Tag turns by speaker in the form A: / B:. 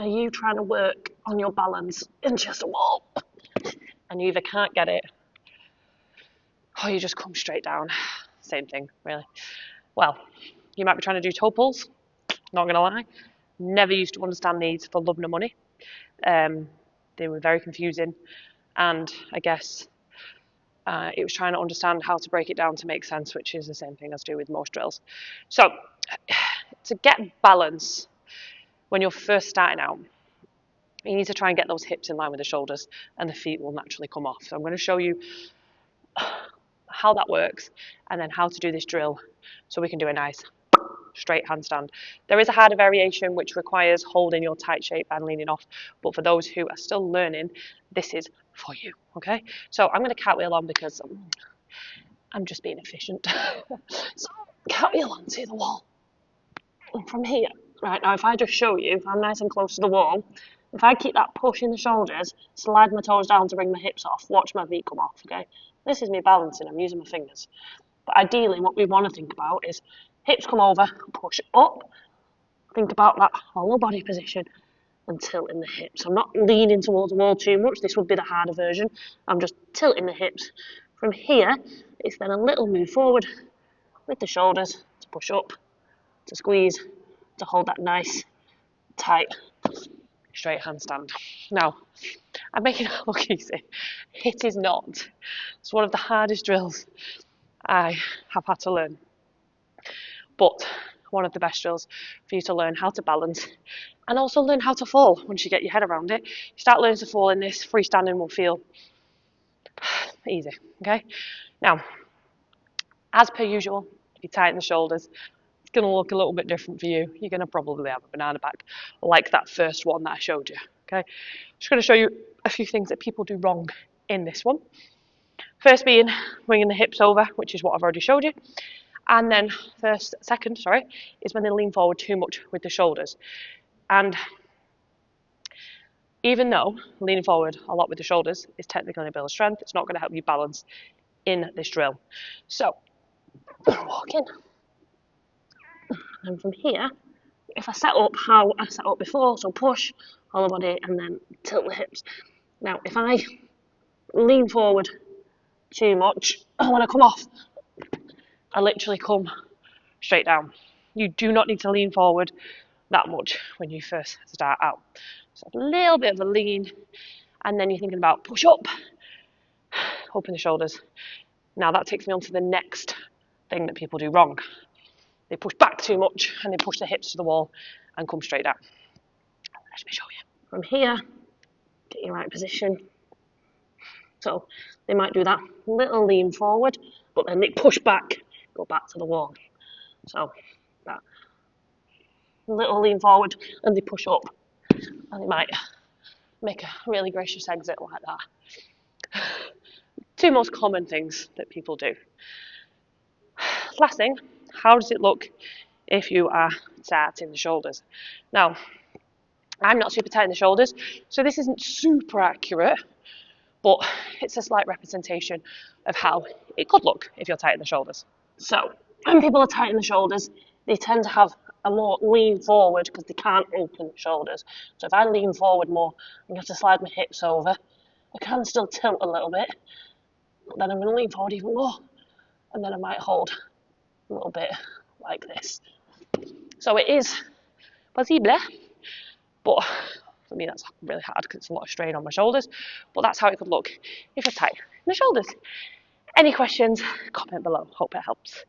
A: are you trying to work on your balance in just a wall? And you either can't get it, or you just come straight down. Same thing, really. Well, you might be trying to do toe pulls. Not going to lie. Never used to understand these for love nor money. They were very confusing. And I guess it was trying to understand how to break it down to make sense, which is the same thing as do with most drills. So to get balance when you're first starting out, you need to try and get those hips in line with the shoulders, and the feet will naturally come off. So I'm going to show you how that works and then how to do this drill so we can do a nice straight handstand. There is a harder variation which requires holding your tight shape and leaning off, but for those who are still learning, this is for you. Okay, so I'm going to cartwheel on because I'm just being efficient. So cartwheel onto the wall, and from here, right now, if I just show you, if I'm nice and close to the wall, if I keep that push in the shoulders, slide my toes down to bring my hips off, watch my feet come off. Okay, this is me balancing. I'm using my fingers. But ideally, what we want to think about is hips come over, push up. Think about that hollow body position and tilting the hips. I'm not leaning towards the wall too much. This would be the harder version. I'm just tilting the hips. From here, it's then a little move forward with the shoulders to push up, to squeeze, to hold that nice, tight, straight handstand. Now, I'm making it look easy. It is not. It's one of the hardest drills I have had to learn. But one of the best drills for you to learn how to balance and also learn how to fall once you get your head around it. You start learning to fall in this, freestanding will feel easy, okay? Now, as per usual, if you tighten the shoulders, it's going to look a little bit different for you. You're going to probably have a banana back like that first one that I showed you, okay? I'm just going to show you a few things that people do wrong in this one. First being bringing the hips over, which is what I've already showed you. And then second, is when they lean forward too much with the shoulders. And even though leaning forward a lot with the shoulders is technically going to build strength, it's not going to help you balance in this drill. So, walk in. And from here, if I set up how I set up before, so push, hollow body, and then tilt the hips. Now, if I lean forward too much, when I come off, I literally come straight down. You do not need to lean forward that much when you first start out. So a little bit of a lean, and then you're thinking about push up, open the shoulders. Now that takes me on to the next thing that people do wrong. They push back too much and they push the hips to the wall and come straight down. Let me show you. From here, get your right position. So they might do that little lean forward, but then they push back, go back to the wall. So that little lean forward and they push up, and they might make a really gracious exit like that. Two most common things that people do. Last thing, how does it look if you are tight in the shoulders? Now, I'm not super tight in the shoulders, so this isn't super accurate, but it's a slight representation of how it could look if you're tight in the shoulders. So, when people are tight in the shoulders, they tend to have a more lean forward because they can't open the shoulders. So if I lean forward more, I'm going to slide my hips over. I can still tilt a little bit, but then I'm going to lean forward even more, and then I might hold a little bit like this. So it is possible, but for me that's really hard because it's a lot of strain on my shoulders, but that's how it could look if you're tight in the shoulders. Any questions, comment below. Hope it helps.